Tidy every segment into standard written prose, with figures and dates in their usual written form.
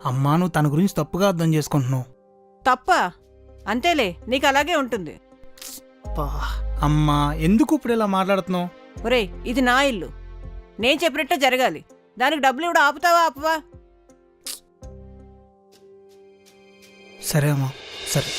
అమ్మా నువ్వు తన గురించి తప్పుగా అర్థం చేసుకుంటున్నావు. తప్ప అంతేలే, నీకు అలాగే ఉంటుంది. అబ్బా, అమ్మా ఎందుకు ఇప్పుడు ఇలా మాట్లాడుతున్నావు? ఒరేయ్, ఇది నా ఇల్లు, నేను చెప్పినట్టే జరగాలి. దానికి డబ్బులు ఇవ్వడం ఆపుతావా ఆపవా? సరే అమ్మా, సరే.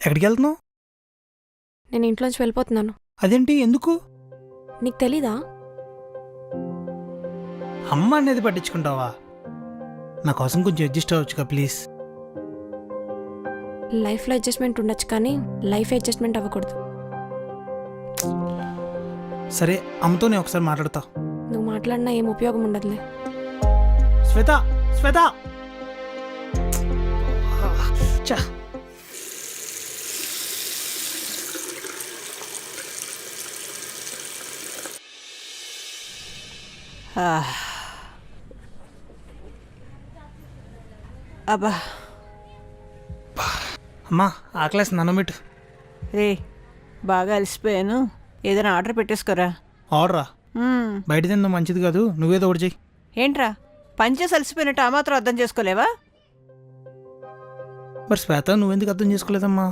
ఎక్కడికి వెళ్తున్నావు? నేను ఇంట్లోంచి వెళ్ళిపోతున్నాను. అదేంటి, ఎందుకు? నీకు తెలీదా? అమ్మ అనేది పట్టించుకుంటావా? నా కోసం కొంచెం అడ్జస్ట్ అవ్వచ్చుగా ప్లీజ్. లైఫ్లో అడ్జస్ట్మెంట్ ఉండొచ్చు కానీ లైఫ్ అడ్జస్ట్మెంట్ అవ్వకూడదు. సరే, అమ్మతో నేను ఒకసారి మాట్లాడతా. నువ్వు మాట్లాడినా ఏం ఉపయోగం ఉండదులే. శ్వేత, శ్వేత. చా. అబ్బా, అమ్మా ఆకలేసి నన్నమిట్టు. రే బాగా అలసిపోయాను, ఏదైనా ఆర్డర్ పెట్టేసుకోరా. ఆర్డరా? బయట తిందా మంచిది కాదు, నువ్వేదో ఒకటి చెయ్యి. ఏంట్రా పంచేసి అలసిపోయినట్టు ఆ మాత్రం అర్థం చేసుకోలేవా? మరి శ్వేత నువ్వెందుకు అర్థం చేసుకోలేదమ్మా?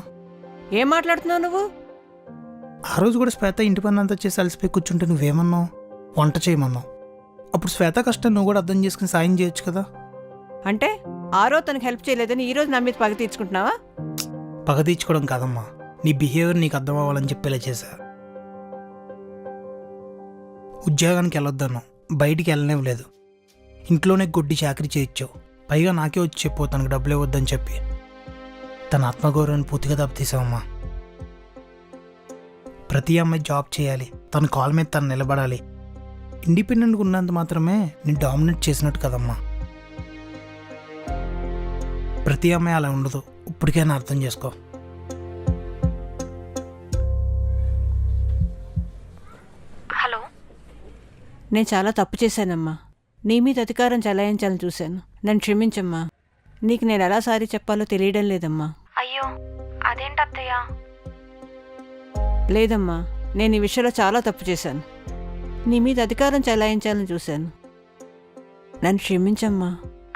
ఏం మాట్లాడుతున్నావు నువ్వు? ఆ రోజు కూడా శ్వేత ఇంటి పని అంతా చేసి అలసిపోయి కూర్చుంటే నువ్వేమన్నావు? వంట చేయమన్నావు. అప్పుడు శ్వేత కష్టం నువ్వు కూడా అర్థం చేసుకుని సాయం చేయొచ్చు కదా. అంటే ఆ రోజు తనకు హెల్ప్ చేయలేదని ఈ రోజు నా మీద పగ తీర్చుకుంటున్నావా? పగ తీర్చుకోవడం కాదమ్మా, నీ బిహేవియర్ నీకు అర్థం అవ్వాలని చెప్పేలా చేశా. ఉద్యోగానికి వెళ్ళొద్దన్నావు, బయటికి వెళ్ళనివ్వలేదు, ఇంట్లోనే గొడ్డి చాకరీ చేయొచ్చావు, పైగా నాకే వచ్చి చెప్పు తనకు డబ్బులు ఇవ్వద్దని చెప్పి. తన ఆత్మగౌరవాన్ని పూర్తిగా దెబ్బతీసావమ్మా. ప్రతి అమ్మాయి జాబ్ చేయాలి, తన కాల్ మీద తను నిలబడాలి, ఇండిపెండెంట్గా ఉన్నంత మాత్రమే నేను డామినేట్ చేసినట్టు కదమ్మా. ప్రతి అమ్మాయి అలా ఉండదు, ఇప్పటికైనా అర్థం చేసుకో. హలో, నేను చాలా తప్పు చేశానమ్మా, నీ మీద అధికారం చెలాయించాలని చూశాను, నన్ను క్షమించమ్మా. నీకు నేను ఎలా సారీ చెప్పాలో తెలియడం లేదమ్మా. అయ్యో అదేంటత్తయ్యా? లేదమ్మా, నేను ఈ విషయంలో చాలా తప్పు చేశాను, నీ మీద అధికారం చెలాయించాలని చూశాను, నన్ను క్షమించమ్మా.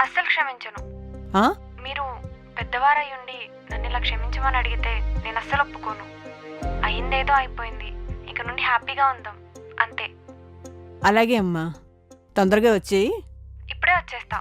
అస్సలు క్షమించను. ఆ? మీరు పెద్దవారయ్యుండి నన్ను ఇలా క్షమించమని అడిగితే నేను అస్సలు ఒప్పుకోను. అయిందేదో అయిపోయింది, ఇక నుండి హ్యాపీగా ఉందాం అంతే. అలాగే అమ్మా, తొందరగా వచ్చేయి. ఇప్పుడే వచ్చేస్తా.